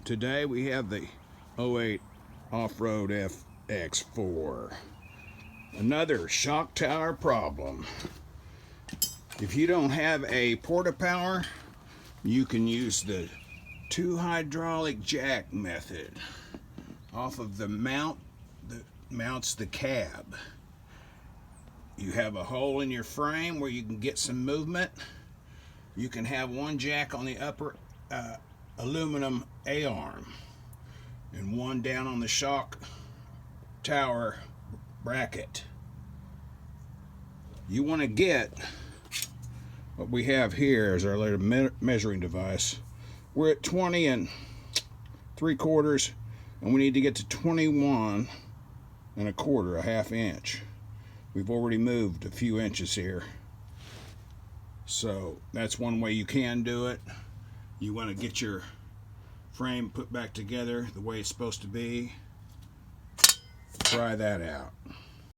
Today we have the 08 Off-Road FX4. Another shock tower problem. If you don't have a Porta power, you can use the 2 hydraulic jack method off of the mount that mounts the cab. You have a hole in your frame where you can get some movement. You can have one jack on the upper aluminum A-arm and one down on the shock tower bracket. You want to get what we have here is our little measuring device. We're at 20 3/4 and we need to get to 21 1/4, a ½ inch. We've already moved a few inches here. So that's one way you can do it. You want to get your frame put back together the way it's supposed to be. Try that out.